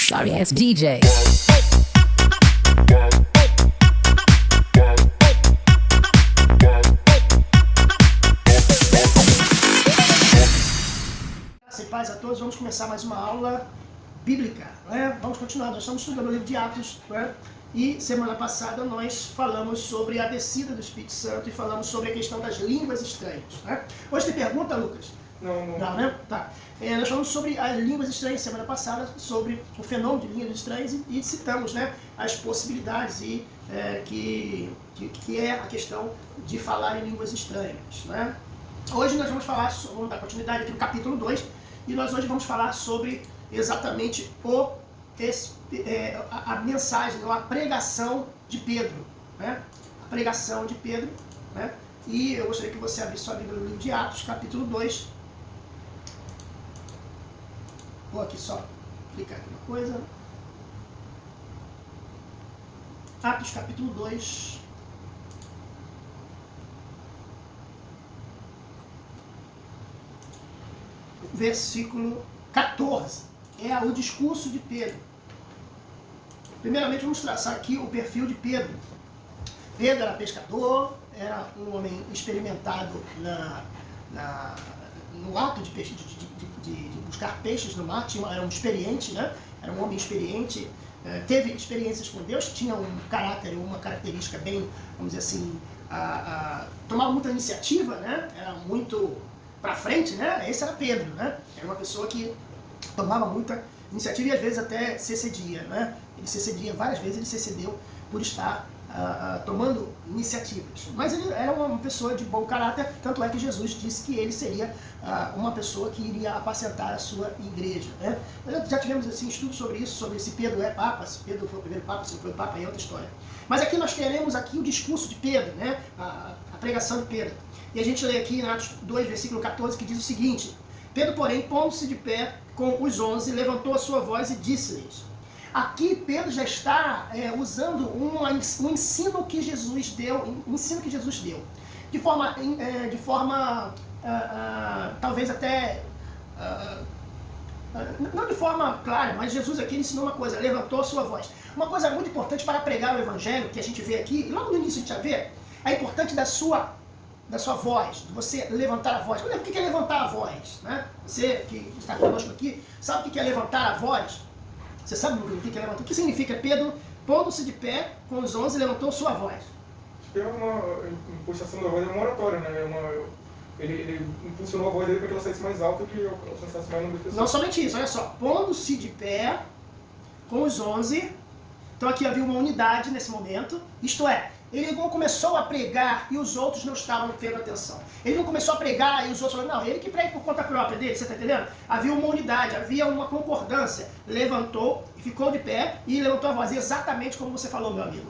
Sorry ass DJ. Graça e paz a todos, vamos começar mais uma aula bíblica, né? Vamos continuar, nós estamos estudando o livro de Atos, né? E semana passada nós falamos sobre a descida do Espírito Santo e falamos sobre a questão das línguas estranhas, né? Hoje tem pergunta, Lucas? Não, né? Tá. Nós falamos sobre as línguas estranhas semana passada, sobre o fenômeno de línguas estranhas e citamos, né, as possibilidades que é a questão de falar em línguas estranhas, né? Hoje nós vamos dar continuidade aqui no capítulo 2 e nós hoje vamos falar sobre exatamente a mensagem, ou a pregação de Pedro, né? A pregação de Pedro, né? E eu gostaria que você abrisse sua Bíblia no livro de Atos, capítulo 2. Vou aqui só clicar aqui uma coisa. Atos, capítulo 2. Versículo 14. É o discurso de Pedro. Primeiramente vamos traçar aqui o perfil de Pedro. Pedro era pescador, era um homem experimentado no ato de buscar peixes no mar, era um experiente, né? Era um homem experiente, teve experiências com Deus, tinha um caráter, uma característica bem, vamos dizer assim, tomava muita iniciativa, né? Era muito pra frente, né? Esse era Pedro, né? Era uma pessoa que tomava muita iniciativa e às vezes até se excedia, né? Ele se excedia, várias vezes ele se excedeu por estar tomando iniciativas. Mas ele era uma pessoa de bom caráter, tanto é que Jesus disse que ele seria uma pessoa que iria apacentar a sua igreja, né? Já tivemos assim, estudos sobre isso, sobre se Pedro é papa, se Pedro foi o primeiro papa, se não foi o papa, é outra história. Mas aqui nós teremos aqui o discurso de Pedro, né? A pregação de Pedro. E a gente lê aqui em Atos 2, versículo 14, que diz o seguinte: Pedro, porém, pondo-se de pé com os 11, levantou a sua voz e disse-lhes. Aqui Pedro já está usando um ensino que Jesus deu, de forma talvez até, não de forma clara, mas Jesus aqui ensinou uma coisa, levantou a sua voz. Uma coisa muito importante para pregar o evangelho, que a gente vê aqui, e logo no início a gente já vê, é importante da sua voz, de você levantar a voz. O que é levantar a voz, né? Você que está conosco aqui, sabe o que é levantar a voz? Você sabe o que é levantar? O que significa Pedro, pondo-se de pé com os 11, levantou sua voz? É uma impulsação da voz, é uma oratória, né? Ele impulsionou a voz dele para que ela saísse mais alta e que alcançasse mais número de pessoas. Não somente isso, olha só. Pondo-se de pé com os 11, então aqui havia uma unidade nesse momento, isto é, ele não começou a pregar e os outros não estavam tendo atenção. Ele não começou a pregar e os outros falaram, não, ele que prega por conta própria dele, você está entendendo? Havia uma unidade, havia uma concordância. Levantou, ficou de pé e levantou a voz, exatamente como você falou, meu amigo.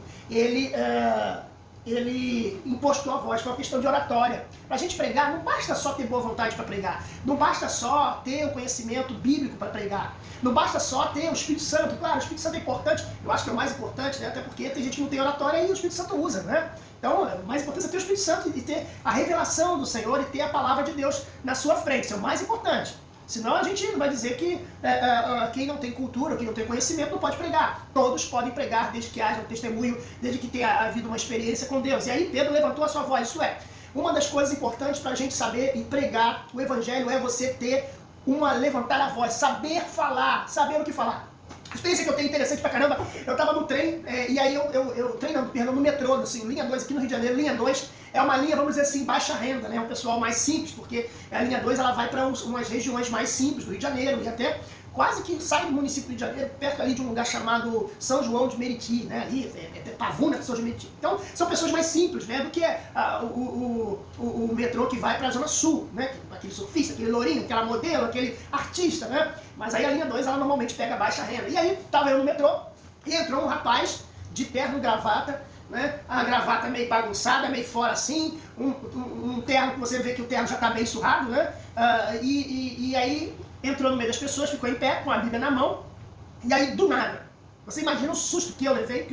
Ele impostou a voz, foi uma questão de oratória. Para a gente pregar, não basta só ter boa vontade para pregar, não basta só ter o conhecimento bíblico para pregar, não basta só ter o Espírito Santo. Claro, o Espírito Santo é importante, eu acho que é o mais importante, né? Até porque tem gente que não tem oratória e o Espírito Santo usa, né? Então, o mais importante é ter o Espírito Santo e ter a revelação do Senhor e ter a palavra de Deus na sua frente, isso é o mais importante. Senão a gente vai dizer que quem não tem cultura, quem não tem conhecimento, não pode pregar. Todos podem pregar desde que haja um testemunho, desde que tenha havido uma experiência com Deus. E aí Pedro levantou a sua voz, isto é, uma das coisas importantes para a gente saber e pregar o Evangelho é você ter levantar a voz, saber falar, saber o que falar. A experiência que eu tenho interessante pra caramba, eu tava no trem, e aí eu treinando, no metrô, assim, linha 2 aqui no Rio de Janeiro, linha 2 é uma linha, vamos dizer assim, baixa renda, né? Um pessoal mais simples, porque a linha 2 ela vai para umas regiões mais simples do Rio de Janeiro, e até quase que sai do município do Rio de Janeiro, perto ali de um lugar chamado São João de Meriti, né? Ali, Pavuna, São João de Meriti. Então, são pessoas mais simples, né? Do que o metrô que vai para a Zona Sul, né? Aquele surfista, aquele lourinho, aquela modelo, aquele artista, né? Mas aí a linha 2, ela normalmente pega baixa renda. E aí, tava eu no metrô, e entrou um rapaz de terno e gravata, né? A gravata meio bagunçada, meio fora assim, um terno que você vê que o terno já está bem surrado, né? E aí entrou no meio das pessoas, ficou em pé com a Bíblia na mão, e aí do nada, você imagina o susto que eu levei,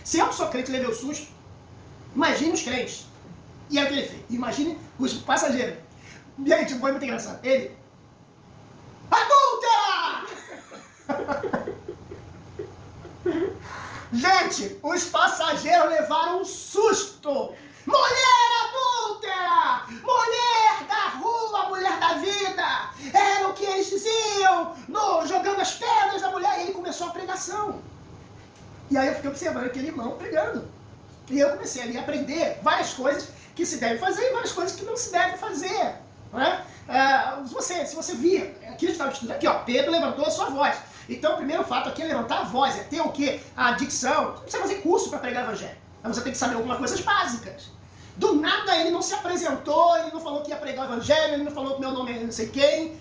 se eu sou crente e levei o susto, imagine os crentes. E aí o que ele fez? Imagine os passageiros. Gente, foi muito engraçado. Ele, adulta! Gente, os passageiros levaram um susto. Mulher adúltera! Mulher da rua, mulher da vida! Era o que eles diziam, jogando as pedras da mulher. E ele começou a pregação. E aí eu fiquei observando aquele irmão pregando. E eu comecei ali a aprender várias coisas que se deve fazer e várias coisas que não se deve fazer. Não é? Se você vir, aqui a gente estava estudando, aqui ó, Pedro levantou a sua voz. Então o primeiro fato aqui é levantar a voz, é ter o quê? A dicção. Não precisa fazer curso para pregar o evangelho. Mas você tem que saber algumas coisas básicas. Do nada ele não se apresentou, ele não falou que ia pregar o evangelho, ele não falou que meu nome é não sei quem.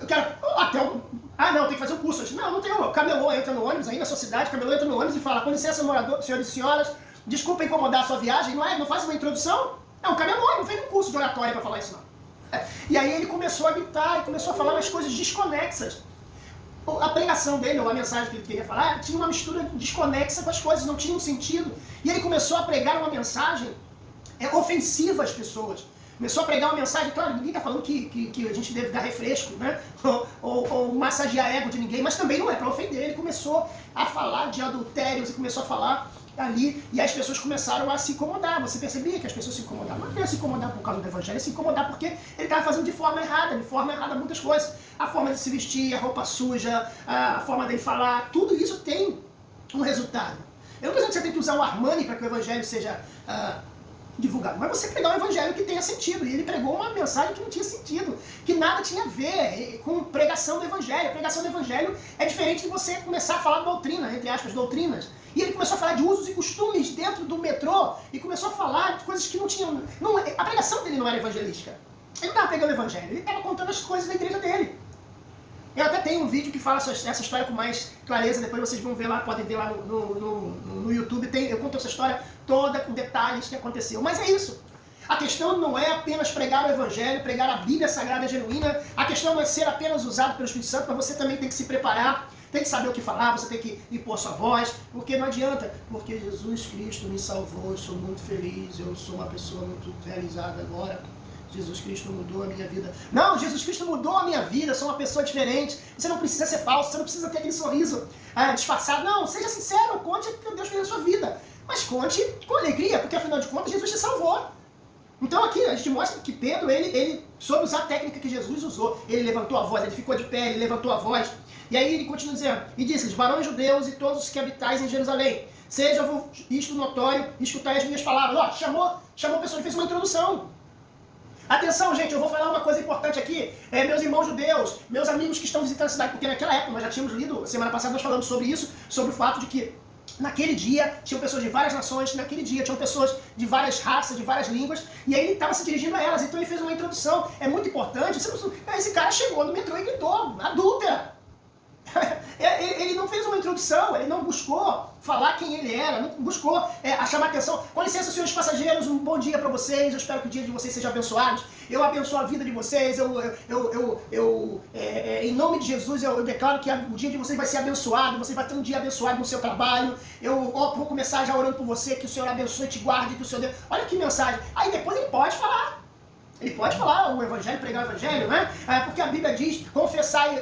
Eu quero até não, tem que fazer um curso. Não tem. O camelô entra no ônibus aí na sua cidade, camelô entra no ônibus e fala: com licença, morador, senhores e senhoras, desculpa incomodar a sua viagem, não faz uma introdução? Não, camelô, não fez um curso de oratória para falar isso não. E aí ele começou a gritar, e começou a falar umas coisas desconexas. A pregação dele, ou a mensagem que ele queria falar, tinha uma mistura desconexa com as coisas, não tinha um sentido. E ele começou a pregar uma mensagem ofensiva às pessoas. Começou a pregar uma mensagem, claro, ninguém está falando que a gente deve dar refresco, né? ou massagear ego de ninguém, mas também não é para ofender. Ele começou a falar de adultérios e começou a falar ali, e as pessoas começaram a se incomodar. Você percebia que as pessoas se incomodavam? Não ia se incomodar por causa do evangelho, ia se incomodar porque ele estava fazendo de forma errada muitas coisas. A forma de se vestir, a roupa suja, a forma dele falar, tudo isso tem um resultado. Eu não estou dizendo que você tem que usar o Armani para que o evangelho seja divulgado, mas você pregar um evangelho que tenha sentido. E ele pregou uma mensagem que não tinha sentido, que nada tinha a ver com pregação do evangelho. A pregação do evangelho é diferente de você começar a falar doutrina, entre aspas, doutrinas. E ele começou a falar de usos e costumes dentro do metrô e começou a falar de coisas que não tinham... a pregação dele não era evangelística. Ele não estava pregando o evangelho, ele estava contando as coisas da igreja dele. Eu até tenho um vídeo que fala essa história com mais clareza, depois vocês vão ver lá, podem ver lá no YouTube, eu conto essa história toda com detalhes que aconteceu. Mas é isso. A questão não é apenas pregar o evangelho, pregar a Bíblia Sagrada Genuína, a questão não é ser apenas usado pelo Espírito Santo, mas você também tem que se preparar, tem que saber o que falar, você tem que impor sua voz, porque não adianta, porque Jesus Cristo me salvou, eu sou muito feliz, eu sou uma pessoa muito realizada agora. Jesus Cristo mudou a minha vida. Não, Jesus Cristo mudou a minha vida, eu sou uma pessoa diferente. Você não precisa ser falso, você não precisa ter aquele sorriso disfarçado. Não, seja sincero, conte o que Deus fez na sua vida. Mas conte com alegria, porque afinal de contas Jesus te salvou. Então aqui a gente mostra que Pedro, ele soube usar a técnica que Jesus usou. Ele levantou a voz, ele ficou de pé, ele levantou a voz. E aí ele continua dizendo, e disse-lhes: varões judeus e todos os que habitais em Jerusalém, seja isto notório, escutai as minhas palavras. Ó, chamou a pessoa e fez uma introdução. Atenção, gente, eu vou falar uma coisa importante aqui. Meus irmãos judeus, meus amigos que estão visitando a cidade, porque naquela época nós já tínhamos lido, semana passada nós falamos sobre isso, sobre o fato de que naquele dia tinham pessoas de várias nações, naquele dia tinham pessoas de várias raças, de várias línguas, e aí ele estava se dirigindo a elas, então ele fez uma introdução. É muito importante. Esse cara chegou no metrô e gritou: adúltera! Ele não fez uma introdução, ele não buscou falar quem ele era, não buscou chamar atenção. Com licença, senhores passageiros, um bom dia para vocês, eu espero que o dia de vocês seja abençoado. Eu abençoo a vida de vocês, em nome de Jesus, eu declaro que o dia de vocês vai ser abençoado, você vai ter um dia abençoado no seu trabalho. Eu vou começar já orando por você, que o Senhor abençoe e te guarde, que o Senhor Deus... Olha que mensagem. Aí depois ele pode falar. Ele pode falar o evangelho, pregar o evangelho, né? Porque a Bíblia diz: confessai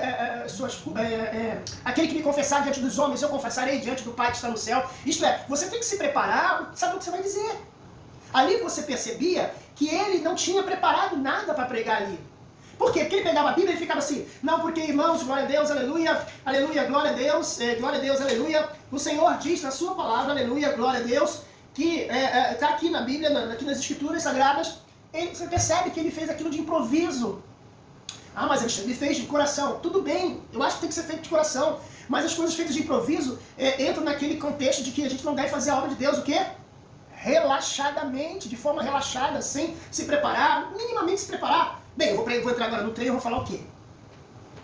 aquele que me confessar diante dos homens, eu confessarei diante do Pai que está no céu. Isto é, você tem que se preparar, sabe o que você vai dizer. Ali você percebia que ele não tinha preparado nada para pregar ali. Por quê? Porque ele pegava a Bíblia e ficava assim: não, porque irmãos, glória a Deus, aleluia, aleluia, glória a Deus, aleluia. O Senhor diz na sua palavra, aleluia, glória a Deus, que está aqui na Bíblia, aqui nas Escrituras Sagradas. Você percebe que ele fez aquilo de improviso. Mas ele fez de coração. Tudo bem, eu acho que tem que ser feito de coração. Mas as coisas feitas de improviso entram naquele contexto de que a gente não deve fazer a obra de Deus, o quê? Relaxadamente, de forma relaxada, sem se preparar, minimamente se preparar. Bem, eu vou entrar agora no treino e vou falar o quê?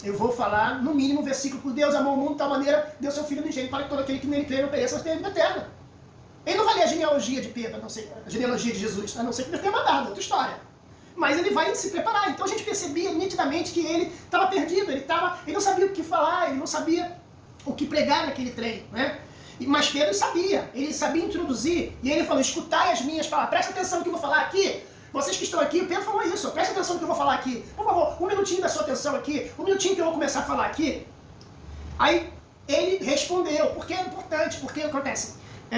Eu vou falar, no mínimo, um versículo: por Deus amou o mundo de tal maneira, deu seu Filho unigênito para que todo aquele que nele crê não pereça, mas tenha vida eterna. Ele não vai ler a genealogia de Pedro, a genealogia de Jesus, a não ser que ele tenha mandado, outra história. Mas ele vai se preparar. Então a gente percebia nitidamente que ele estava perdido, ele não sabia o que falar, ele não sabia o que pregar naquele trem, né? Mas Pedro sabia, ele sabia introduzir, e ele falou: escutai as minhas palavras, presta atenção no que eu vou falar aqui. Vocês que estão aqui, Pedro falou isso, presta atenção no que eu vou falar aqui. Por favor, um minutinho da sua atenção aqui, um minutinho que eu vou começar a falar aqui. Aí ele respondeu, porque é importante, porque acontece,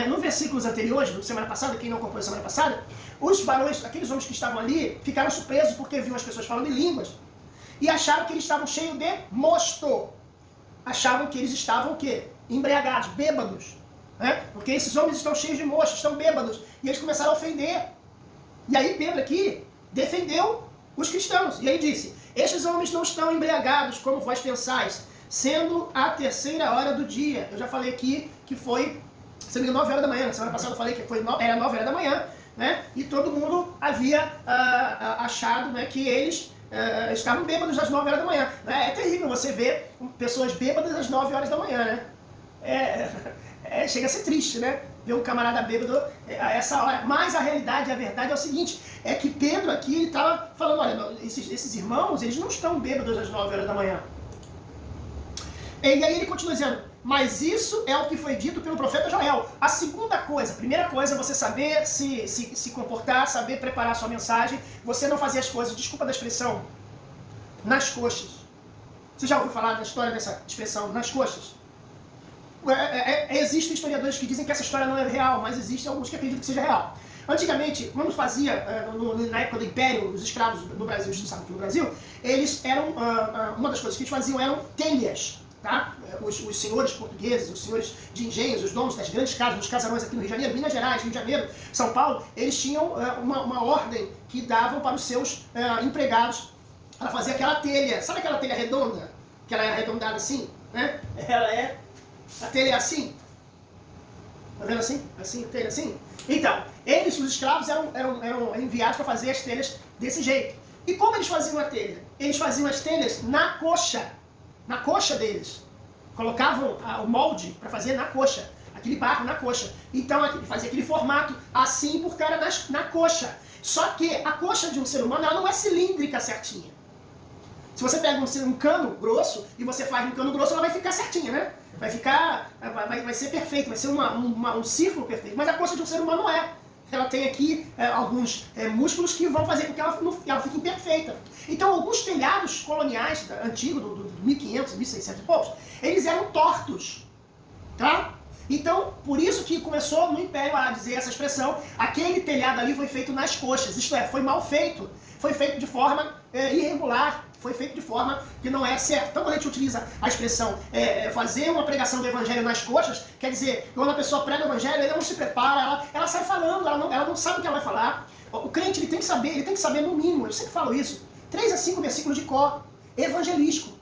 no versículos anteriores, da semana passada, quem não acompanhou semana passada, os varões, aqueles homens que estavam ali, ficaram surpresos porque viam as pessoas falando em línguas e acharam que eles estavam cheios de mosto. Achavam que eles estavam o quê? Embriagados, bêbados. Né? Porque esses homens estão cheios de mosto, estão bêbados. E eles começaram a ofender. E aí Pedro aqui defendeu os cristãos. E aí disse, estes homens não estão embriagados como vós pensais, sendo a 3ª hora do dia. Eu já falei aqui que foi, se não me engano, 9 horas da manhã. Na semana passada eu falei que era 9 horas da manhã. Né? E todo mundo havia achado, né, que eles estavam bêbados às 9 horas da manhã. É terrível você ver pessoas bêbadas às 9 horas da manhã, né? Chega a ser triste, né? Ver um camarada bêbado a essa hora. Mas a realidade, a verdade é o seguinte, é que Pedro aqui ele estava falando, olha, esses irmãos, eles não estão bêbados às 9 horas da manhã. E aí ele continua dizendo, mas isso é o que foi dito pelo profeta Joel. A segunda coisa, a primeira coisa é você saber se comportar, saber preparar a sua mensagem, você não fazer as coisas, desculpa da expressão, nas coxas. Você já ouviu falar da história dessa expressão, nas coxas? Existem historiadores que dizem que essa história não é real, mas existem alguns que acreditam que seja real. Antigamente, quando fazia, na época do Império, os escravos no Brasil, os escravos no Brasil, eles eram, uma das coisas que eles faziam eram telhas. Tá? Os senhores portugueses, os senhores de engenhos, os donos das grandes casas, dos casarões aqui no Rio de Janeiro, Minas Gerais, Rio de Janeiro, São Paulo, eles tinham uma ordem que davam para os seus empregados para fazer aquela telha. Sabe aquela telha redonda? Que ela é arredondada assim? Né? A telha é assim. Tá vendo assim? Assim, a telha assim? Então, os escravos, eram enviados para fazer as telhas desse jeito. E como eles faziam a telha? Eles faziam as telhas na coxa deles. Colocavam o molde para fazer na coxa, aquele barro na coxa. Então fazia aquele formato assim por cara na coxa. Só que a coxa de um ser humano ela não é cilíndrica certinha. Se você pega um cano grosso e você faz um cano grosso, ela vai ficar certinha, né? Vai ser perfeito, vai ser um círculo perfeito. Mas a coxa de um ser humano não é. Ela tem aqui alguns músculos que vão fazer com que ela fique imperfeita. Então, alguns telhados coloniais antigos, do 1500, 1600 e poucos, eles eram tortos. Tá? Então, por isso que começou no Império a dizer essa expressão, aquele telhado ali foi feito nas coxas, isto é, foi mal feito. Foi feito de forma irregular, foi feito de forma que não é certa. Então, quando a gente utiliza a expressão fazer uma pregação do evangelho nas coxas, quer dizer, quando a pessoa prega o evangelho, ela não se prepara, ela sai falando, ela não sabe o que ela vai falar. O crente ele tem que saber no mínimo, eu sempre falo isso, 3 a 5 versículos de cor, evangelístico.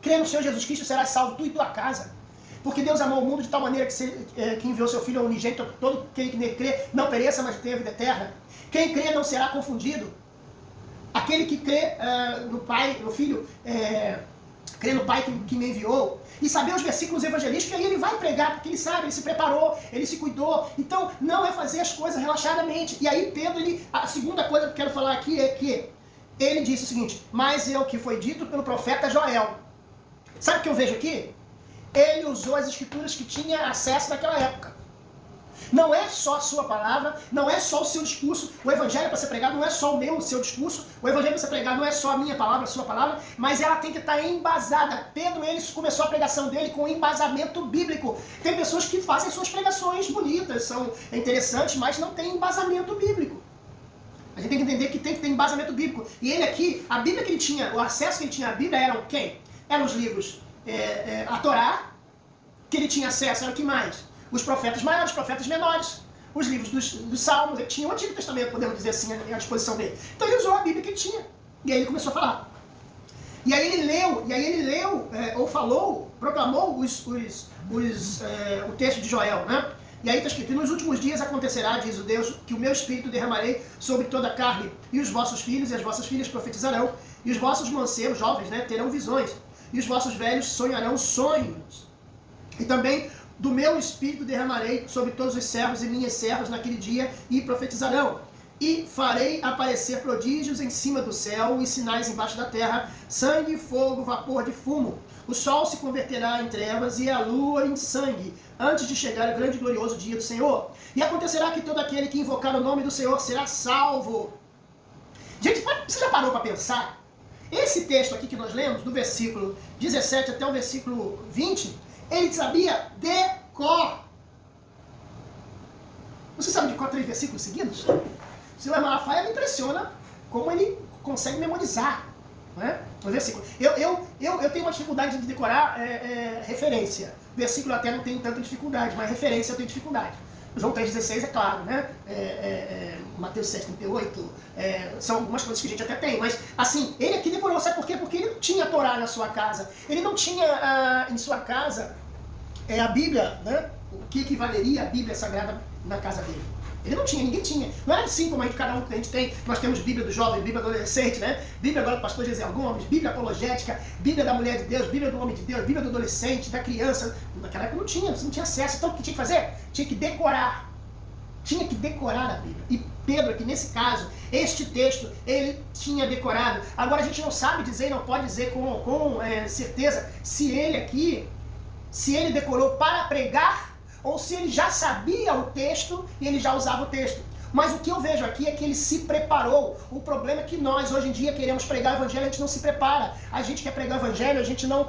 Crê no Senhor Jesus Cristo, serás salvo tu e tua casa. Porque Deus amou o mundo de tal maneira que enviou seu Filho unigênito, todo aquele que nele crê não pereça, mas tenha vida eterna. Quem crê não será confundido. Aquele que crê no Pai, no Filho, crê no Pai que me enviou. E saber os versículos evangelísticos, que aí ele vai pregar, porque ele sabe, ele se preparou, ele se cuidou. Então, não é fazer as coisas relaxadamente. E aí Pedro, a segunda coisa que eu quero falar aqui é que ele disse o seguinte, mas é o que foi dito pelo profeta Joel. Sabe o que eu vejo aqui? Ele usou as escrituras que tinha acesso naquela época. Não é só a sua palavra, não é só o seu discurso, o evangelho para ser pregado não é só o seu discurso, o evangelho para ser pregado não é só a minha palavra, a sua palavra, mas ela tem que estar embasada. Pedro, ele começou a pregação dele com embasamento bíblico. Tem pessoas que fazem suas pregações bonitas, são interessantes, mas não tem embasamento bíblico. A gente tem que entender que tem que ter embasamento bíblico. E ele aqui, a Bíblia que ele tinha, o acesso que ele tinha à Bíblia eram quem? Eram os livros, a Torá, que ele tinha acesso, era o que mais? Os profetas maiores, os profetas menores, os livros dos Salmos, ele tinha o Antigo Testamento, podemos dizer assim, à disposição dele. Então ele usou a Bíblia que ele tinha. E aí ele começou a falar. E aí ele leu, ou falou, proclamou o texto de Joel, né? E aí está escrito, e nos últimos dias acontecerá, diz o Deus, que o meu Espírito derramarei sobre toda a carne, e os vossos filhos e as vossas filhas profetizarão, e os vossos mancebos, jovens, né, terão visões, e os vossos velhos sonharão sonhos. E também do meu Espírito derramarei sobre todos os servos e minhas servas naquele dia, e profetizarão. E farei aparecer prodígios em cima do céu e sinais embaixo da terra, sangue, fogo, vapor de fumo. O sol se converterá em trevas e a lua em sangue, antes de chegar o grande e glorioso dia do Senhor. E acontecerá que todo aquele que invocar o nome do Senhor será salvo. Gente, você já parou para pensar? Esse texto aqui que nós lemos, do versículo 17 até o versículo 20, Ele sabia de cor. Você sabe de cor 3 versículos seguidos? O Silas Malafaia me impressiona como ele consegue memorizar, né? Os versículos. Eu tenho uma dificuldade de decorar referência. Versículo até não tenho tanta dificuldade, mas referência eu tenho dificuldade. João 3,16 é claro, né? Mateus 7,38, são algumas coisas que a gente até tem, mas assim, ele aqui decorou, sabe por quê? Porque ele não tinha Torá na sua casa, ele não tinha em sua casa a Bíblia, né? O que valeria a Bíblia Sagrada na casa dele? Ele não tinha, ninguém tinha. Não era assim como cada um que a gente tem. Nós temos Bíblia do jovem, Bíblia do adolescente, né? Bíblia agora do pastor Gesiel Gomes, Bíblia apologética, Bíblia da mulher de Deus, Bíblia do homem de Deus, Bíblia do adolescente, da criança. Naquela época não tinha, você não tinha acesso. Então o que tinha que fazer? Tinha que decorar. Tinha que decorar a Bíblia. E Pedro aqui, nesse caso, este texto, ele tinha decorado. Agora a gente não sabe dizer, não pode dizer com certeza, se ele decorou para pregar, ou se ele já sabia o texto e ele já usava o texto. Mas o que eu vejo aqui é que ele se preparou. O problema é que nós, hoje em dia, queremos pregar o evangelho, a gente não se prepara. A gente quer pregar o evangelho, a gente não...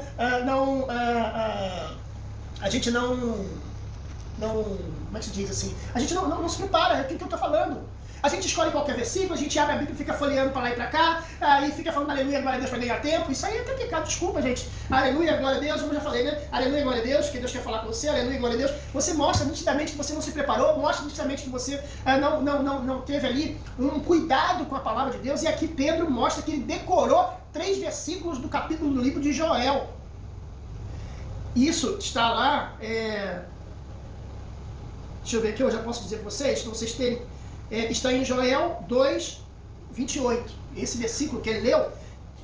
como é que se diz assim? A gente não se prepara, é o que eu estou falando. A gente escolhe qualquer versículo, a gente abre a Bíblia e fica folheando para lá e para cá, e fica falando aleluia, glória a Deus para ganhar tempo. Isso aí é até pecado, desculpa, gente. Aleluia, glória a Deus, como eu já falei, né? Aleluia, glória a Deus, que Deus quer falar com você, aleluia, glória a Deus. Você mostra nitidamente que você não se preparou, mostra nitidamente que você não teve ali um cuidado com a palavra de Deus. E aqui Pedro mostra que ele decorou 3 versículos do capítulo do livro de Joel. Isso está lá, deixa eu ver aqui, eu já posso dizer para vocês, para vocês terem... está em Joel 2, 28. Esse versículo que ele leu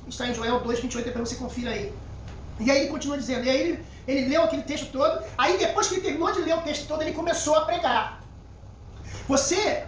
está em Joel 2, 28, para você confira aí. E aí ele continua dizendo, e aí ele leu aquele texto todo, aí depois que ele terminou de ler o texto todo, ele começou a pregar. Você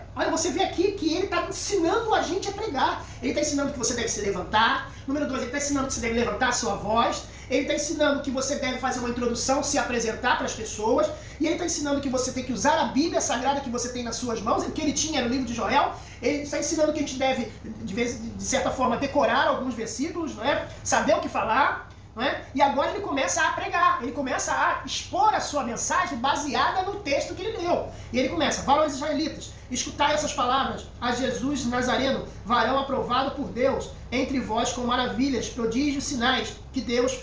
vê aqui que ele está ensinando a gente a pregar. Ele está ensinando que você deve se levantar. Número 2, ele está ensinando que você deve levantar a sua voz. Ele está ensinando que você deve fazer uma introdução, se apresentar para as pessoas. E ele está ensinando que você tem que usar a Bíblia Sagrada que você tem nas suas mãos, que ele tinha no livro de Joel. Ele está ensinando que a gente deve, de certa forma, decorar alguns versículos, não é? Saber o que falar. Não é? E agora ele começa a pregar, ele começa a expor a sua mensagem baseada no texto que ele leu. E ele começa, varões israelitas, escutai essas palavras, a Jesus Nazareno, varão aprovado por Deus, entre vós com maravilhas, prodígios, sinais, que Deus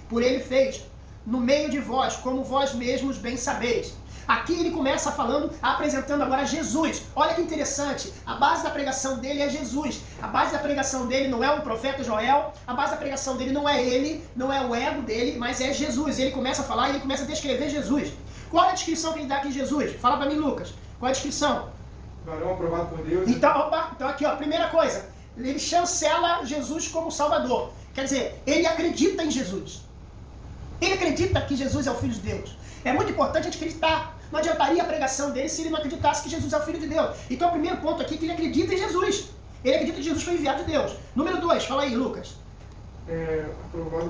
por ele fez, no meio de vós, como vós mesmos bem sabeis. Aqui ele começa falando, apresentando agora Jesus. Olha que interessante, a base da pregação dele é Jesus. A base da pregação dele não é o profeta Joel, a base da pregação dele não é ele, não é o ego dele, mas é Jesus. Ele começa a falar e ele começa a descrever Jesus. Qual é a descrição que ele dá aqui de Jesus? Fala para mim, Lucas. Qual é a descrição? Varão aprovado por Deus. Então aqui, ó, primeira coisa, ele chancela Jesus como Salvador. Quer dizer, ele acredita em Jesus. Ele acredita que Jesus é o Filho de Deus. É muito importante a gente acreditar. Não adiantaria a pregação dele se ele não acreditasse que Jesus é o Filho de Deus. Então o primeiro ponto aqui é que ele acredita em Jesus. Ele acredita que Jesus foi enviado de Deus. Número 2, fala aí, Lucas. Aprovado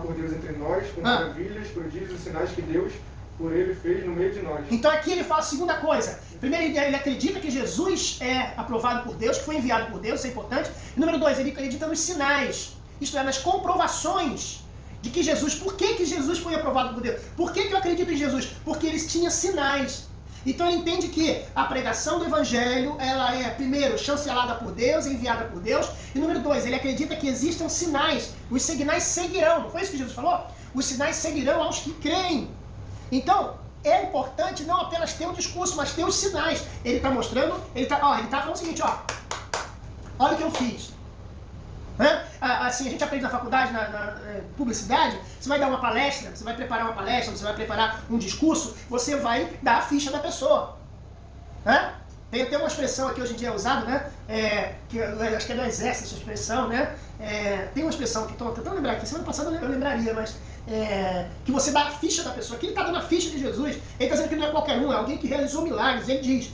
por Deus entre nós, com maravilhas, prodígios, sinais que Deus por ele fez no meio de nós. Então aqui ele fala a segunda coisa. Primeiro, ele acredita que Jesus é aprovado por Deus, que foi enviado por Deus, isso é importante. E número 2, ele acredita nos sinais. Isto é, nas comprovações de que Jesus, por que Jesus foi aprovado por Deus? Por que eu acredito em Jesus? Porque eles tinham sinais. Então ele entende que a pregação do Evangelho, ela é, primeiro, chancelada por Deus, enviada por Deus. E número 2, ele acredita que existam sinais. Os sinais seguirão. Não foi isso que Jesus falou? Os sinais seguirão aos que creem. Então, é importante não apenas ter um discurso, mas ter os sinais. Ele está mostrando, ele está falando o seguinte, ó. Olha o que eu fiz. Assim, a gente aprende na faculdade, na publicidade, você vai dar uma palestra, você vai preparar uma palestra, você vai preparar um discurso, você vai dar a ficha da pessoa. Tem até uma expressão aqui hoje em dia usada, né? Que eu acho que é do exército essa expressão, né? Tem uma expressão que estou tentando lembrar aqui, semana passada eu lembraria, mas que você dá a ficha da pessoa. Aqui ele está dando a ficha de Jesus, ele está dizendo que não é qualquer um, é alguém que realizou milagres. Ele diz,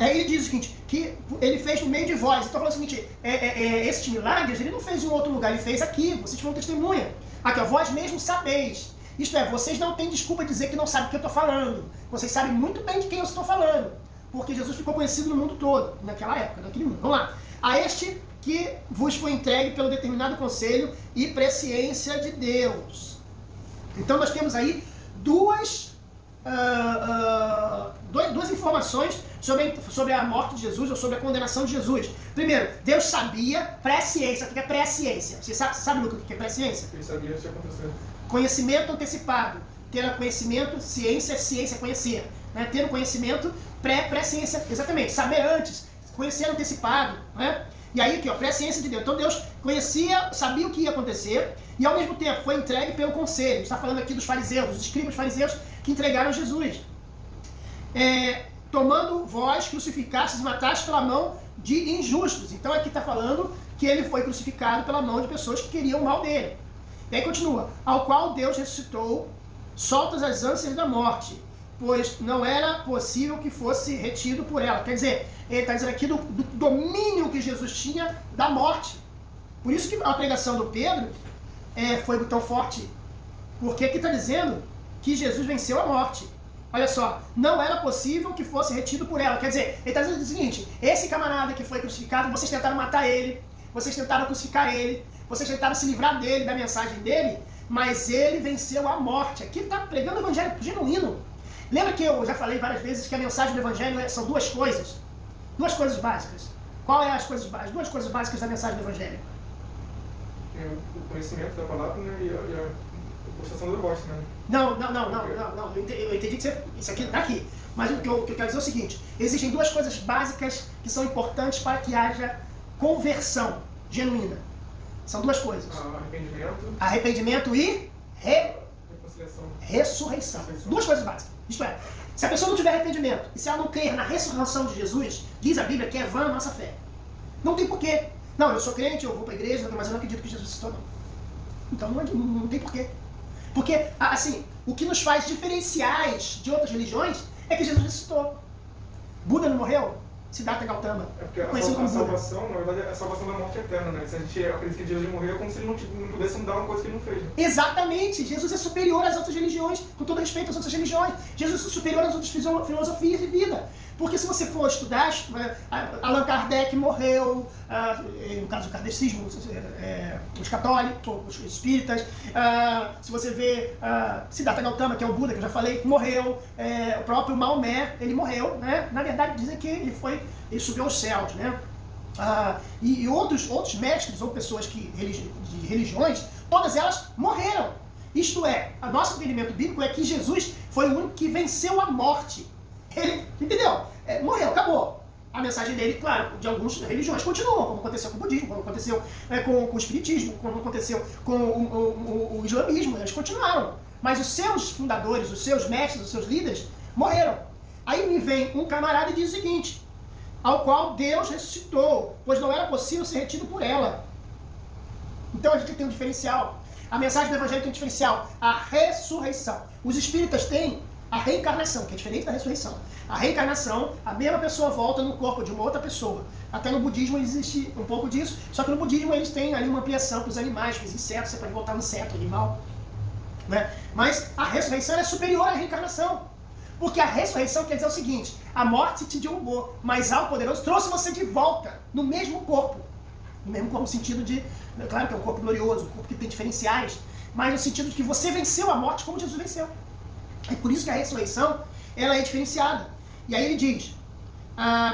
aí ele diz o seguinte, que ele fez no meio de vós. Então falando o seguinte, esses milagres ele não fez em outro lugar, ele fez aqui, vocês foram testemunha. Aqui, ó, vós mesmos sabeis. Isto é, vocês não têm desculpa de dizer que não sabem o que eu estou falando. Vocês sabem muito bem de quem eu estou falando. Porque Jesus ficou conhecido no mundo todo, naquela época, naquele mundo. Vamos lá. A este que vos foi entregue pelo determinado conselho e presciência de Deus. Então nós temos aí duas informações sobre a morte de Jesus ou sobre a condenação de Jesus. Primeiro, Deus sabia, presciência. O que é presciência? Você sabe, Lucas, o que é presciência? Ele sabia o que ia acontecer. Conhecimento antecipado. Ter conhecimento, ciência é conhecer. Né? Ter o conhecimento, pré-ciência, exatamente. Saber antes, conhecer antecipado. Né? E aí aqui, ó, presciência de Deus. Então Deus conhecia, sabia o que ia acontecer e ao mesmo tempo foi entregue pelo conselho. Está falando aqui dos fariseus, dos escribas fariseus que entregaram Jesus. Tomando vós crucificastes e matastes pela mão de injustos. Então aqui está falando que ele foi crucificado pela mão de pessoas que queriam o mal dele. E aí continua, ao qual Deus ressuscitou, soltas as ânsias da morte, pois não era possível que fosse retido por ela. Quer dizer, ele está dizendo aqui do domínio que Jesus tinha da morte. Por isso que a pregação do Pedro foi tão forte, porque aqui está dizendo que Jesus venceu a morte. Olha só, não era possível que fosse retido por ela. Quer dizer, ele está dizendo o seguinte, esse camarada que foi crucificado, vocês tentaram matar ele, vocês tentaram crucificar ele, vocês tentaram se livrar dele, da mensagem dele, mas ele venceu a morte. Aqui está pregando o evangelho genuíno. Lembra que eu já falei várias vezes que a mensagem do evangelho são duas coisas básicas. Qual é as duas coisas básicas da mensagem do evangelho? O conhecimento da palavra, né, e a postação do negócio, né? Não. Eu entendi que isso aqui está aqui. Mas o que eu quero dizer é o seguinte, existem duas coisas básicas que são importantes para que haja conversão genuína. São duas coisas. Arrependimento e ressurreição. Duas coisas básicas. Isto é, se a pessoa não tiver arrependimento e se ela não crer na ressurreição de Jesus, diz a Bíblia que é vã a nossa fé. Não tem porquê. Não, eu sou crente, eu vou para a igreja, mas eu não acredito que Jesus ressuscitou, não. Então não tem porquê. Porque, assim, o que nos faz diferenciais de outras religiões é que Jesus ressuscitou. Buda não morreu? Siddhartha Gautama. É porque a salvação, na verdade, é a salvação da morte eterna, né? Se a gente acredita que Jesus morreu, é como se ele não pudesse mudar uma coisa que ele não fez. Né? Exatamente! Jesus é superior às outras religiões, com todo respeito às outras religiões. Jesus é superior às outras filosofias de vida. Porque se você for estudar, Allan Kardec morreu, no caso do kardecismo, os católicos, os espíritas, se você vê Siddhartha Gautama, que é o Buda, que eu já falei, morreu, o próprio Maomé, ele morreu, né? Na verdade dizem que ele subiu aos céus, né? E outros mestres ou pessoas de religiões, todas elas morreram. Isto é, o nosso entendimento bíblico é que Jesus foi o único que venceu a morte. Ele, entendeu? Morreu, acabou. A mensagem dele, claro, de algumas religiões continua, como aconteceu com o budismo, como aconteceu com o espiritismo, como aconteceu com o islamismo, eles continuaram. Mas os seus fundadores, os seus mestres, os seus líderes, morreram. Aí me vem um camarada e diz o seguinte, ao qual Deus ressuscitou, pois não era possível ser retido por ela. Então a gente tem um diferencial. A mensagem do evangelho tem um diferencial, a ressurreição. Os espíritas têm a reencarnação, que é diferente da ressurreição. A reencarnação, a mesma pessoa volta no corpo de uma outra pessoa. Até no budismo existe um pouco disso, só que no budismo eles têm ali uma ampliação para os animais, para os insetos, você pode voltar no inseto, animal. Né? Mas a ressurreição é superior à reencarnação. Porque a ressurreição quer dizer o seguinte, a morte te derrubou, mas algo poderoso trouxe você de volta, no mesmo corpo. No mesmo corpo no sentido de, claro que é um corpo glorioso, um corpo que tem diferenciais, mas no sentido de que você venceu a morte como Jesus venceu. É por isso que a ressurreição, ela é diferenciada. E aí ele diz,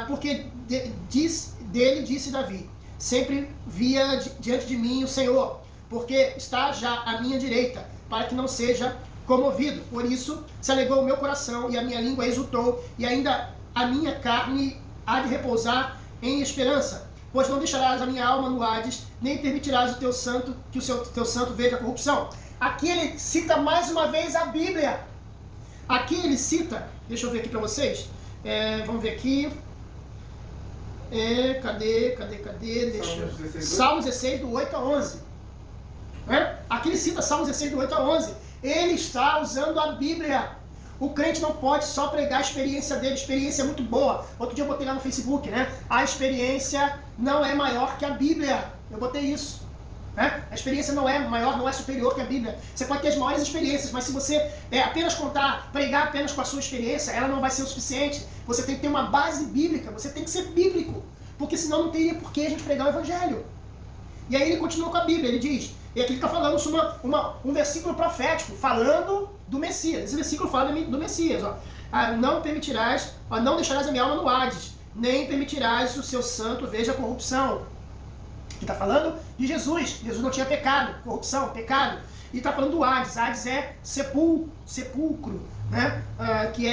porque dele disse Davi, sempre via diante de mim o Senhor, porque está já à minha direita, para que não seja comovido. Por isso se alegrou o meu coração e a minha língua exultou, e ainda a minha carne há de repousar em esperança, pois não deixarás a minha alma no Hades, nem permitirás o teu santo, que o teu santo veja a corrupção. Aqui ele cita mais uma vez a Bíblia. Aqui ele cita, deixa eu ver aqui para vocês, vamos ver aqui, cadê, Salmo 16, do 8 a 11. Aqui ele cita Salmo 16, do 8 a 11. Ele está usando a Bíblia. O crente não pode só pregar a experiência dele, experiência muito boa. Outro dia eu botei lá no Facebook, né? A experiência não é maior que a Bíblia. Eu botei isso. A experiência não é maior, não é superior que a Bíblia. Você pode ter as maiores experiências, mas se você apenas pregar apenas com a sua experiência, ela não vai ser o suficiente. Você tem que ter uma base bíblica, você tem que ser bíblico. porque senão não teria por que a gente pregar o evangelho. E aí ele continua com a Bíblia, ele diz, e aqui ele está falando sobre um versículo profético, falando do Messias. Esse versículo fala do Messias, ó. Não permitirás, não deixarás a minha alma no Hades, nem permitirás o seu santo veja a corrupção. Aqui está falando de Jesus. Jesus não tinha pecado, corrupção, pecado. E está falando do Hades. Hades é sepulcro, né? Que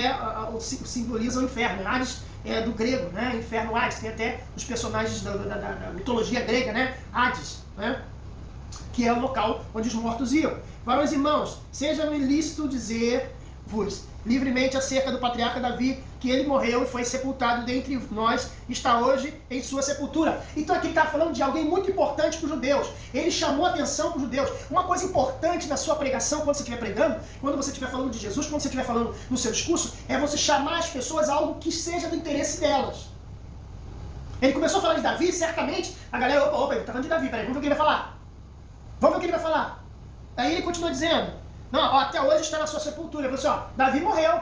simboliza o inferno. Hades é do grego, né? Inferno, Hades. Tem até os personagens da mitologia grega, né? Hades, né? Que é o local onde os mortos iam. Varões e irmãos, seja-me lícito dizer-vos livremente acerca do patriarca Davi, que ele morreu e foi sepultado dentre nós, está hoje em sua sepultura. Então aqui ele está falando de alguém muito importante para os judeus. Ele chamou a atenção para os judeus. Uma coisa importante na sua pregação, quando você estiver pregando, quando você estiver falando de Jesus, quando você estiver falando no seu discurso, é você chamar as pessoas a algo que seja do interesse delas. Ele começou a falar de Davi, certamente, a galera, opa, ele está falando de Davi, peraí, vamos ver o que ele vai falar. Vamos ver o que ele vai falar. Aí ele continua dizendo, não, ó, até hoje está na sua sepultura. Ele falou assim, ó, Davi morreu.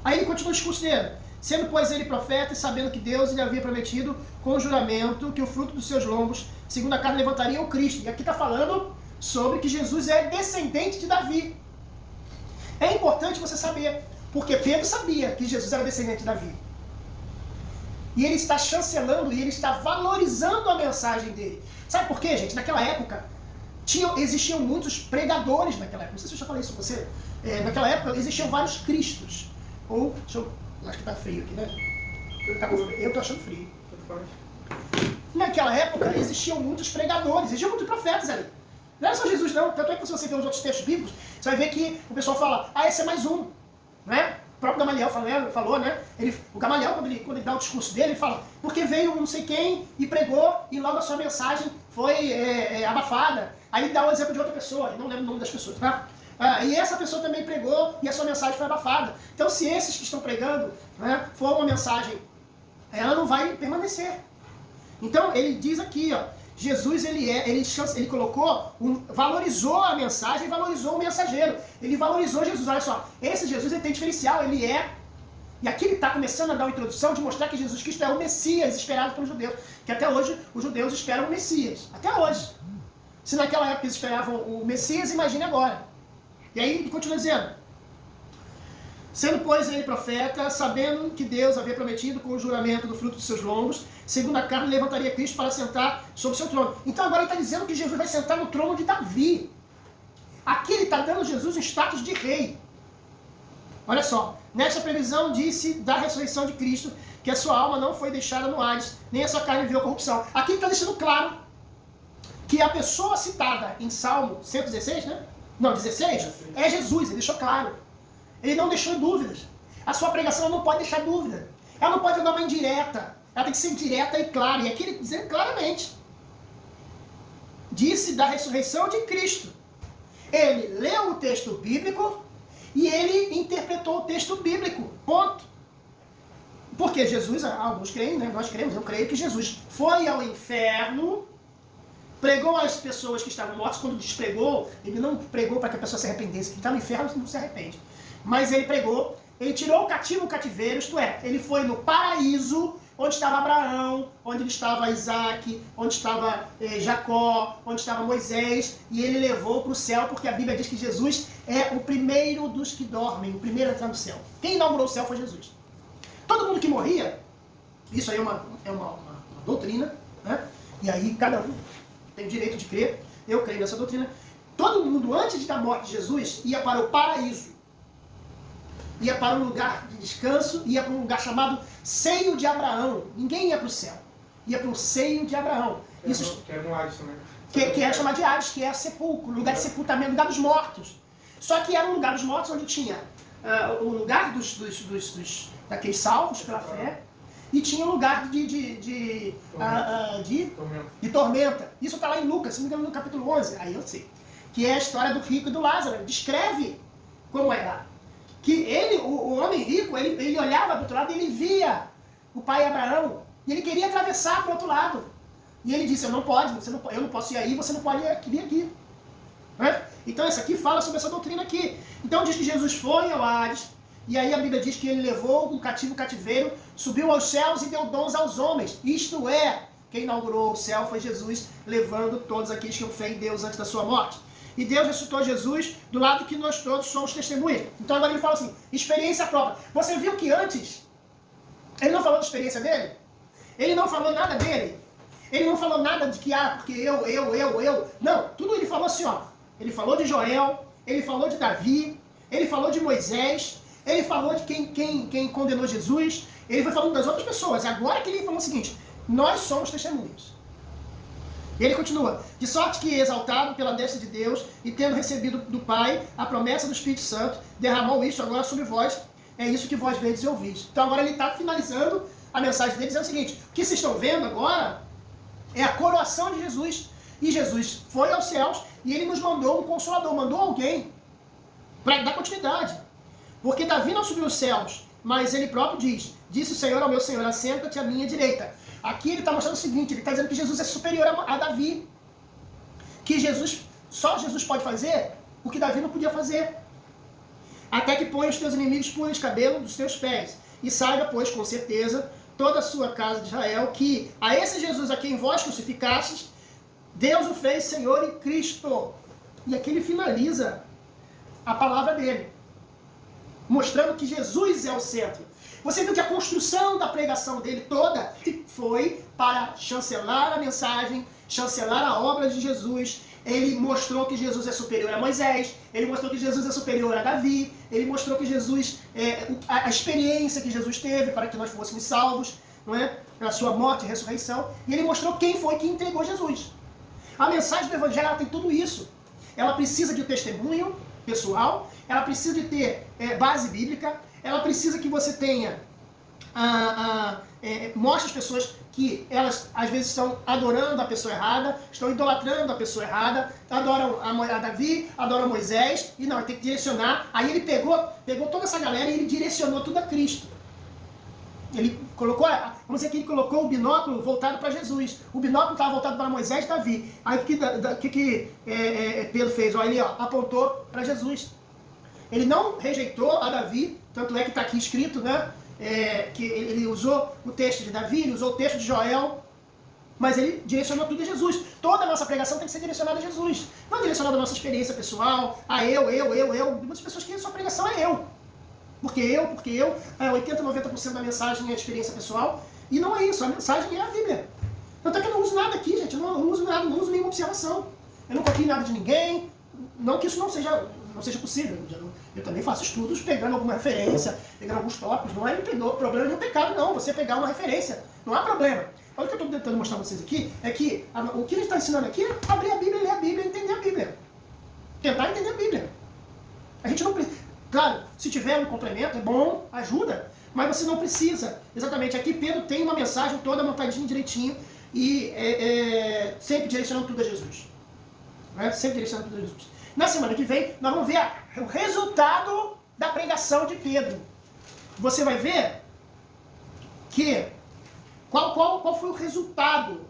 Aí ele continua o discurso dele. Sendo, pois, ele profeta e sabendo que Deus lhe havia prometido com o juramento que o fruto dos seus lombos, segundo a carne, levantaria o Cristo. E aqui está falando sobre que Jesus é descendente de Davi. É importante você saber, porque Pedro sabia que Jesus era descendente de Davi. E ele está chancelando e ele está valorizando a mensagem dele. Sabe por quê, gente? Naquela época, existiam muitos pregadores naquela época. Não sei se eu já falei isso com você. Naquela época existiam vários cristos. Ou, acho que tá frio aqui, né? Eu tô achando frio. Naquela época existiam muitos pregadores, existiam muitos profetas ali. Não era só Jesus não, tanto é que se você ver os outros textos bíblicos, você vai ver que o pessoal fala, esse é mais um, né? O próprio Gamaliel falou, né? O Gamaliel, quando ele dá o discurso dele, ele fala, porque veio não sei quem e pregou e logo a sua mensagem foi abafada. Aí ele dá o exemplo de outra pessoa, eu não lembro o nome das pessoas, tá? E essa pessoa também pregou e a sua mensagem foi abafada. Então se esses que estão pregando, né, for uma mensagem, ela não vai permanecer. Então ele diz aqui, ó, Jesus ele colocou, valorizou a mensagem e valorizou o mensageiro. Ele valorizou Jesus. Olha só, esse Jesus ele tem diferencial, ele é... E aqui ele está começando a dar uma introdução de mostrar que Jesus Cristo é o Messias esperado pelos judeus. Que até hoje os judeus esperam o Messias. Até hoje. Se naquela época eles esperavam o Messias, imagine agora. E aí ele continua dizendo, sendo, pois, ele profeta, sabendo que Deus havia prometido com o juramento do fruto dos seus lombos, segundo a carne, levantaria Cristo para sentar sobre o seu trono. Então agora ele está dizendo que Jesus vai sentar no trono de Davi. Aqui ele está dando a Jesus um status de rei. Olha só, nesta previsão disse da ressurreição de Cristo, que a sua alma não foi deixada no Hades, nem a sua carne viu a corrupção. Aqui ele está deixando claro que a pessoa citada em Salmo 116, né? Não, 16, é Jesus, ele deixou claro. Ele não deixou dúvidas. A sua pregação não pode deixar dúvida. Ela não pode dar uma indireta. Ela tem que ser direta e clara. E aqui ele diz claramente. Disse da ressurreição de Cristo. Ele leu o texto bíblico e ele interpretou o texto bíblico. Ponto. Porque Jesus, alguns creem, né? Nós cremos, eu creio que Jesus foi ao inferno, pregou às pessoas que estavam mortas. Quando despregou, ele não pregou para que a pessoa se arrependesse. Quem está no inferno não se arrepende. Mas ele pregou, ele tirou o cativo o cativeiro, isto é, ele foi no paraíso, onde estava Abraão, onde estava Isaac, onde estava Jacó, onde estava Moisés, e ele levou para o céu, porque a Bíblia diz que Jesus é o primeiro dos que dormem, o primeiro a entrar no céu. Quem inaugurou o céu foi Jesus. Todo mundo que morria, isso aí é uma doutrina, né? E aí cada um tem o direito de crer, eu creio nessa doutrina. Todo mundo, antes da morte de Jesus, ia para o paraíso. Ia para um lugar de descanso, ia para um lugar chamado Seio de Abraão. Ninguém ia para o céu. Ia para o Seio de Abraão. Isso, que é no Hades também. Que era chamado de Hades, que é sepulcro, lugar de sepultamento, lugar dos mortos. Só que era um lugar dos mortos onde tinha o lugar daqueles salvos pela fé, e tinha um lugar de tormenta. Isso está lá em Lucas, se não me engano, no capítulo 11, aí eu sei. Que é a história do rico e do Lázaro. Ele descreve como era. Que ele, o homem rico, ele olhava do outro lado e ele via o pai Abraão, e ele queria atravessar para o outro lado. E ele disse, eu não posso ir aí, você não pode vir aqui. Né? Então essa aqui fala sobre essa doutrina aqui. Então diz que Jesus foi ao Hades, E aí a Bíblia diz que ele levou um cativo o cativeiro, subiu aos céus e deu dons aos homens. Isto é, quem inaugurou o céu foi Jesus, levando todos aqueles que tinham fé em Deus antes da sua morte. E Deus ressuscitou Jesus do lado que nós todos somos testemunhas. Então agora ele fala assim, experiência própria. Você viu que antes, ele não falou da experiência dele? Ele não falou nada dele? Ele não falou nada de que, porque eu. Não, tudo ele falou assim, ó. Ele falou de Joel, ele falou de Davi, ele falou de Moisés, ele falou de quem condenou Jesus, ele foi falando das outras pessoas. Agora que ele falou o seguinte, nós somos testemunhas. E ele continua, de sorte que, exaltado pela destra de Deus e tendo recebido do Pai a promessa do Espírito Santo, derramou isso agora sobre vós, é isso que vós vedes e ouvis. Então agora ele está finalizando a mensagem dele, dizendo o seguinte, o que vocês estão vendo agora é a coroação de Jesus. E Jesus foi aos céus e ele nos mandou um consolador, mandou alguém para dar continuidade. Porque Davi não subiu aos céus, mas ele próprio diz, disse o Senhor ao meu Senhor, assenta-te à minha direita. Aqui ele está mostrando o seguinte, ele está dizendo que Jesus é superior a Davi. Que só Jesus pode fazer o que Davi não podia fazer. Até que ponha os teus inimigos por escabelo dos teus pés. E saiba, pois, com certeza, toda a sua casa de Israel, que a esse Jesus a quem vós crucificastes, Deus o fez Senhor e Cristo. E aqui ele finaliza a palavra dele, mostrando que Jesus é o centro. Você viu que a construção da pregação dele toda foi para chancelar a mensagem, chancelar a obra de Jesus. Ele mostrou que Jesus é superior a Moisés, ele mostrou que Jesus é superior a Davi, ele mostrou que Jesus, a experiência que Jesus teve para que nós fôssemos salvos, não é? Na sua morte e ressurreição, e ele mostrou quem foi que entregou Jesus. A mensagem do Evangelho ela tem tudo isso. Ela precisa de um testemunho pessoal, ela precisa de ter base bíblica, ela precisa que você tenha, mostre as pessoas que elas às vezes estão adorando a pessoa errada, estão idolatrando a pessoa errada, adoram a Davi, adoram a Moisés, e não, tem que direcionar. Aí ele pegou toda essa galera e ele direcionou tudo a Cristo. Ele colocou, vamos dizer que ele colocou o binóculo voltado para Jesus. O binóculo estava voltado para Moisés e Davi. Aí o que Pedro fez? Ele apontou para Jesus. Ele não rejeitou a Davi, tanto é que está aqui escrito, né? Que ele usou o texto de Davi, ele usou o texto de Joel, mas ele direcionou tudo a Jesus. Toda a nossa pregação tem que ser direcionada a Jesus. Não direcionada à nossa experiência pessoal, a eu. Muitas pessoas que a sua pregação é eu. Porque eu, 80, 90% da mensagem é experiência pessoal, e não é isso, a mensagem é a Bíblia. Tanto é que eu não uso nada aqui, gente, eu não uso nada, não uso nenhuma observação. Eu não copio nada de ninguém, não que isso não seja possível. Eu também faço estudos pegando alguma referência, pegando alguns tópicos, não é problema de um pecado não, você pegar uma referência, não há problema. Olha o que eu estou tentando mostrar para vocês aqui, é que o que a gente está ensinando aqui é abrir a Bíblia, ler a Bíblia, entender a Bíblia. Tentar entender a Bíblia. A gente não precisa. Claro, se tiver um complemento, é bom, ajuda, mas você não precisa. Exatamente, aqui Pedro tem uma mensagem toda montadinha direitinho e sempre direcionando tudo a Jesus. Né? Sempre direcionando tudo a Jesus. Na semana que vem, nós vamos ver o resultado da pregação de Pedro. Você vai ver que qual foi o resultado,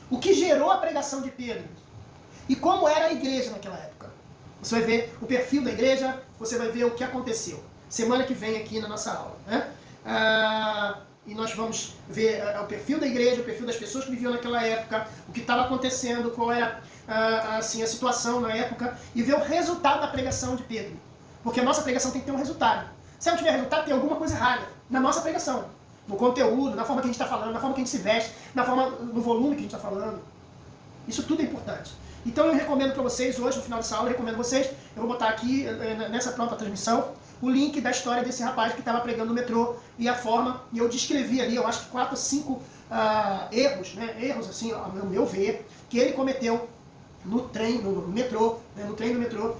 o que gerou a pregação de Pedro e como era a igreja naquela época. Você vai ver o perfil da igreja, você vai ver o que aconteceu. Semana que vem aqui na nossa aula. Né? E nós vamos ver o perfil da igreja, o perfil das pessoas que viviam naquela época, o que estava acontecendo, qual era a situação na época, e ver o resultado da pregação de Pedro. Porque a nossa pregação tem que ter um resultado. Se não tiver resultado, tem alguma coisa errada na nossa pregação. No conteúdo, na forma que a gente está falando, na forma que a gente se veste, no volume que a gente está falando. Isso tudo é importante. Então eu recomendo para vocês, hoje no final dessa aula, eu recomendo vocês, eu vou botar aqui nessa própria transmissão, o link da história desse rapaz que estava pregando no metrô e a forma, e eu descrevi ali, eu acho que 4 ou 5 erros, né, erros assim, ao meu ver, que ele cometeu no trem, no metrô, né, no trem do metrô,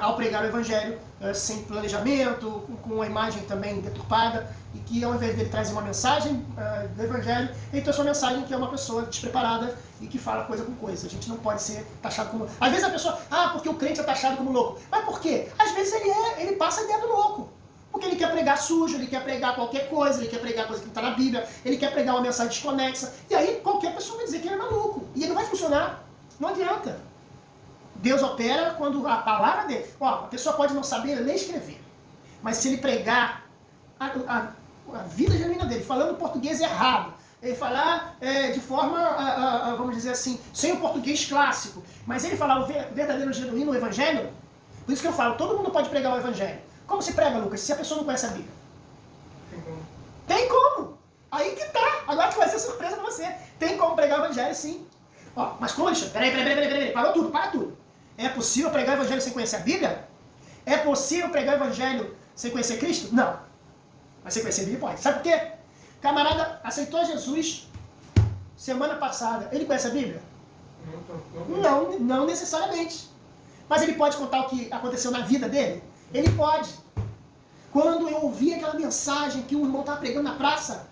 ao pregar o evangelho, sem planejamento, com a imagem também deturpada, e que ao invés dele trazer uma mensagem do evangelho, ele trouxe uma mensagem que é uma pessoa despreparada e que fala coisa com coisa. A gente não pode ser taxado como... Às vezes a pessoa, porque o crente é taxado como louco. Mas por quê? Às vezes ele passa a ideia do louco. Porque ele quer pregar sujo, ele quer pregar qualquer coisa, ele quer pregar coisa que não está na Bíblia, ele quer pregar uma mensagem desconexa. E aí qualquer pessoa vai dizer que ele é maluco. E ele não vai funcionar. Não adianta. Deus opera quando a palavra dele... a pessoa pode não saber ler e escrever. Mas se ele pregar a vida genuína dele, falando português errado, ele falar de forma, vamos dizer assim, sem o português clássico, mas ele falar o verdadeiro, genuíno evangelho, por isso que eu falo, todo mundo pode pregar o evangelho. Como se prega, Lucas, se a pessoa não conhece a Bíblia? Tem como. Aí que tá. Agora que vai ser surpresa pra você. Tem como pregar o evangelho, sim. Ó, mas como, Alexandre? Peraí. Parou tudo, para tudo. É possível pregar o evangelho sem conhecer a Bíblia? É possível pregar o evangelho sem conhecer Cristo? Não. Mas sem conhecer a Bíblia pode. Sabe por quê? Camarada aceitou Jesus semana passada. Ele conhece a Bíblia? Não necessariamente. Mas ele pode contar o que aconteceu na vida dele? Ele pode. Quando eu ouvi aquela mensagem que o irmão estava pregando na praça,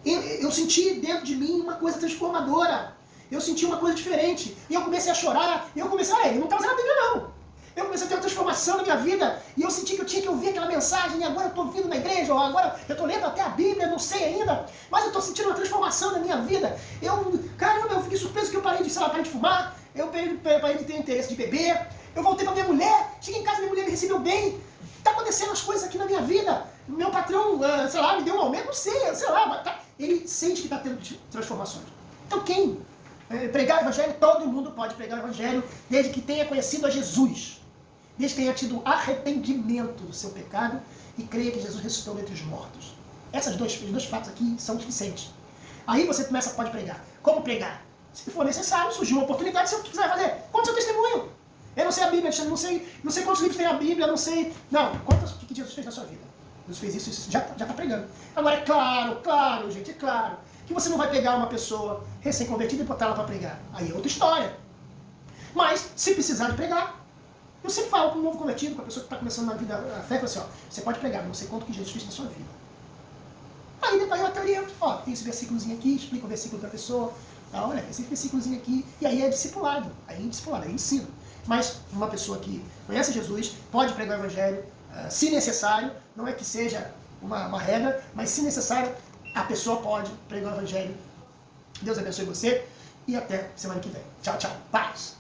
eu senti dentro de mim uma coisa transformadora. Eu senti uma coisa diferente. E eu comecei a chorar. E eu comecei, ele não está usando a Bíblia não. Eu comecei a ter uma transformação na minha vida. E eu senti que eu tinha que ouvir aquela mensagem. E agora eu estou vindo na igreja. Ou agora eu estou lendo até a Bíblia, não sei ainda. Mas eu estou sentindo uma transformação na minha vida. Caramba, eu fiquei surpreso que eu parei de, parei de fumar. Eu parei de ter interesse de beber. Eu voltei para minha mulher. Cheguei em casa, minha mulher me recebeu bem. Está acontecendo as coisas aqui na minha vida. Meu patrão, me deu um aumento, não sei, mas tá. Ele sente que está tendo transformações. Então quem pregar o evangelho, todo mundo pode pregar o evangelho, desde que tenha conhecido a Jesus. Desde que tenha tido arrependimento do seu pecado e creia que Jesus ressuscitou dentre os mortos. Esses dois fatos aqui são suficientes. Aí você pode pregar. Como pregar? Se for necessário, surgiu uma oportunidade, se você quiser fazer, conta seu testemunho. Eu não sei a Bíblia, não sei quantos livros tem a Bíblia, não sei... Não, conta o que Jesus fez na sua vida. Jesus fez isso já está pregando. Agora, é claro, gente, é claro, que você não vai pegar uma pessoa recém-convertida e botar ela para pregar. Aí é outra história. Mas, se precisar de pregar, eu sempre falo para um novo convertido, para a pessoa que está começando na vida, a fé, assim, você pode pregar, mas você conta o que Jesus fez na sua vida. Aí depois eu até oriento, tem esse versículozinho aqui, explica o versículo para a pessoa, olha, esse versículozinho aqui, e aí é discipulado, aí ensino. Mas uma pessoa que conhece Jesus pode pregar o evangelho, se necessário, não é que seja uma regra, mas se necessário, a pessoa pode pregar o evangelho. Deus abençoe você e até semana que vem. Tchau, paz!